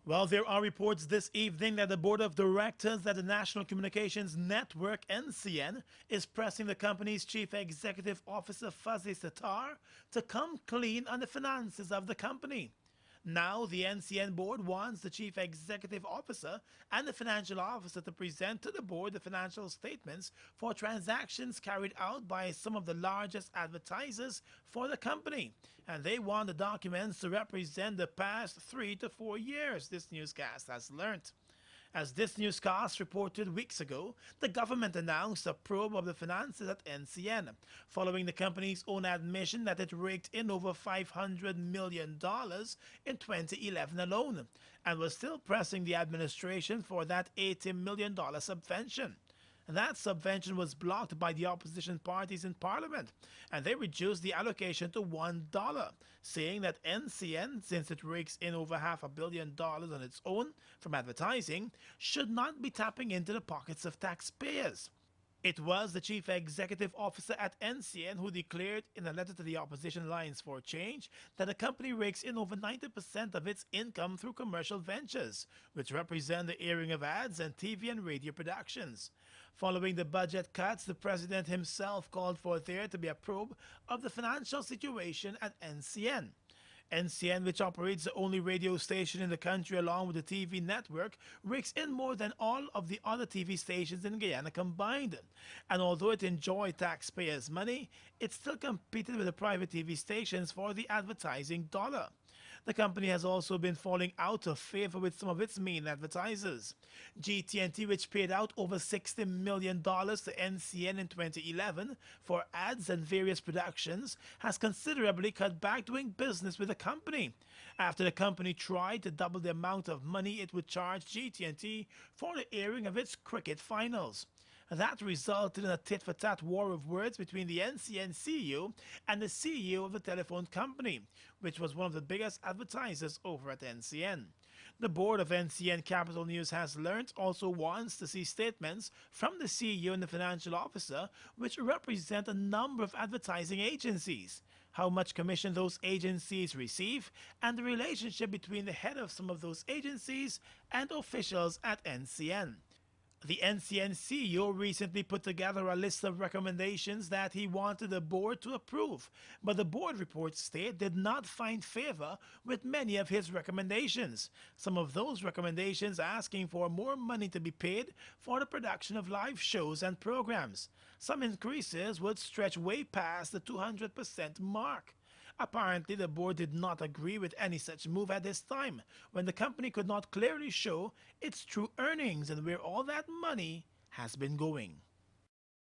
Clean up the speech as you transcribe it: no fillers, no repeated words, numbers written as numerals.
Well, there are reports this evening that the board of directors at the National Communications Network, NCN, is pressing the company's chief executive officer, Fuzzy Sitar, to come clean on the finances of the company. Now, the NCN board wants the chief executive officer and the financial officer to present to the board the financial statements for transactions carried out by some of the largest advertisers for the company. And they want the documents to represent the past 3 to 4 years, this newscast has learnt. As this newscast reported weeks ago, the government announced a probe of the finances at NCN, following the company's own admission that it raked in over $500 million in 2011 alone, and was still pressing the administration for that $80 million subvention. That subvention was blocked by the opposition parties in Parliament, and they reduced the allocation to $1, saying that NCN, since it rakes in over $500 million on its own from advertising, should not be tapping into the pockets of taxpayers. It was the chief executive officer at NCN who declared in a letter to the opposition Alliance for Change that the company rakes in over 90% of its income through commercial ventures, which represent the airing of ads and TV and radio productions. Following the budget cuts, the president himself called for there to be a probe of the financial situation at NCN. NCN, which operates the only radio station in the country along with the TV network, rakes in more than all of the other TV stations in Guyana combined. And although it enjoyed taxpayers' money, it still competed with the private TV stations for the advertising dollar. The company has also been falling out of favor with some of its main advertisers. GT&T, which paid out over $60 million to NCN in 2011 for ads and various productions, has considerably cut back doing business with the company after the company tried to double the amount of money it would charge GT&T for the airing of its cricket finals. That resulted in a tit-for-tat war of words between the NCN CEO and the CEO of the telephone company, which was one of the biggest advertisers over at NCN. The board of NCN Capital News has learnt also wants to see statements from the CEO and the financial officer, which represent a number of advertising agencies, how much commission those agencies receive, and the relationship between the head of some of those agencies and officials at NCN. The NCN CEO recently put together a list of recommendations that he wanted the board to approve, but the board reports state did not find favor with many of his recommendations. Some of those recommendations asking for more money to be paid for the production of live shows and programs. Some increases would stretch way past the 200% mark. Apparently, the board did not agree with any such move at this time, when the company could not clearly show its true earnings and where all that money has been going.